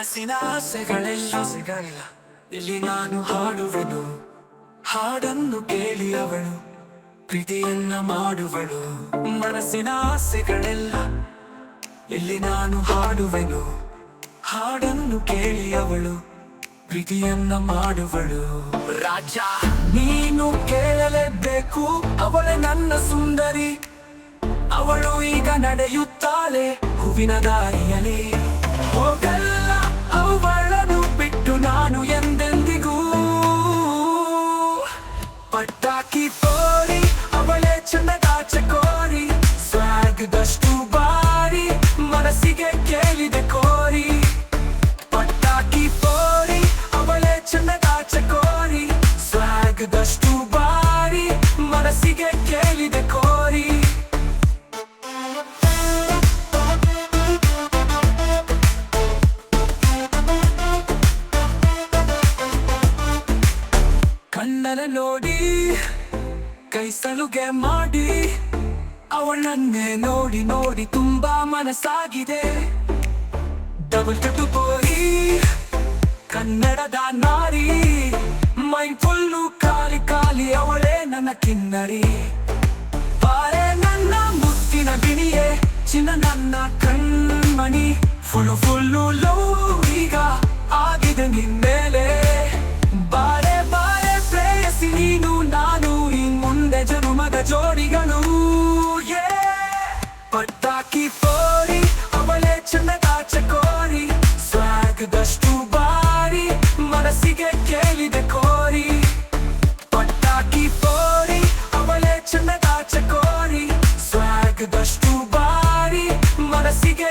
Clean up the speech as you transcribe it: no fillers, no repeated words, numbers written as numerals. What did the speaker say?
ಮನಸ್ಸಿನ ಆಸೆಗಳೆಲ್ಲ ಇಲ್ಲಿ ನಾನು ಹಾಡುವೆನು. ಹಾಡನ್ನು ಕೇಳಿ ಅವಳು ಪ್ರೀತಿಯನ್ನ ಮಾಡುವಳು. ಮನಸ್ಸಿನ ಆಸೆಗಳೆಲ್ಲ ಇಲ್ಲಿ ನಾನು ಹಾಡುವೆನು. ಹಾಡನ್ನು ಕೇಳಿ ಅವಳು ಪ್ರೀತಿಯನ್ನ ಮಾಡುವಳು. ರಾಜ ನೀನು ಕೇಳಲೇಬೇಕು, ಅವಳೇ ನನ್ನ ಸುಂದರಿ. ಅವಳು ಈಗ ನಡೆಯುತ್ತಾಳೆ ಹೂವಿನ ದಾರಿಯಲ್ಲಿ. ಹೋಗಲ್ಲ ಅವಳನ್ನು ಬಿಟ್ಟು ನಾನು ಎಂದೆಂದಿಗೂ. ಪಟಾಕಿ ಪೋರಿ ಅವಳೇ ಚಂದದ ಚಕೋರಿ. ಸ್ವಾಗದಷ್ಟು ಬಾರಿ ಮನಸ್ಸಿಗೆ ಕೇಳಿದೆ ಕೋರಿ. ಪಟಾಕಿ ಪೋರಿ ಅವಳೇ ಚಂದದ ಚಕೋರಿ. ಸ್ವಾಗದಷ್ಟು ಬಾರಿ ಮನಸ್ಸಿಗೆ ಕೇಳಿದೆ ಕೋರಿ. ಕಣ್ಣನ ನೋಡಿ ಕೈ ಸಲುಗೆ ಮಾಡಿ ಅವಳನ್ನೇ ನೋಡಿ ನೋಡಿ ತುಂಬಾ ಮನಸ್ಸಾಗಿದೆ. ಡಬಲ್ ಕಟ್ಟು ಪೋರಿ ಕನ್ನಡದ ನಾರಿ. ಮೈ ಫುಲ್ಲು ಖಾಲಿ ಖಾಲಿ ಅವಳೇ ನನ್ನ ಕಿನ್ನರಿ. ಬಾರೆ ನನ್ನ ಮುತ್ತಿನ ಗಿಣಿಯೇ, ಚಿನ್ನ ನನ್ನ ಕಣ್ಮಣಿ. ಫುಲ್ಲು ಲವ್ ಈಗ ಆಗಿದೆ ನಿನ್ಮೇಲೆ. ಬಾರೆ ಬಾರೆ ಪ್ರೇಯಸಿ ನೀನು ನಾನು ಇನ್ ಮುಂದೆ ಜನುಮದ ಜೋಡಿಗಳು. ಪಟಾಕಿ ಪೋರಿ ಅವಳೇ ಚಂದದ ಚಕೋರಿ. ಸ್ವಾಗದಷ್ಟು ಬಾರಿ ಮನಸ್ಸಿಗೆ ಕೇಳಿದೆ ಕೋರಿ. ಪಟಾಕಿ ಪೋರಿ ಅವಳೇ ಚಂದದ ಚಕೋರಿ. ಸ್ವಾಗದಷ್ಟು ಬಾರಿ ಮನಸ್ಸಿಗೆ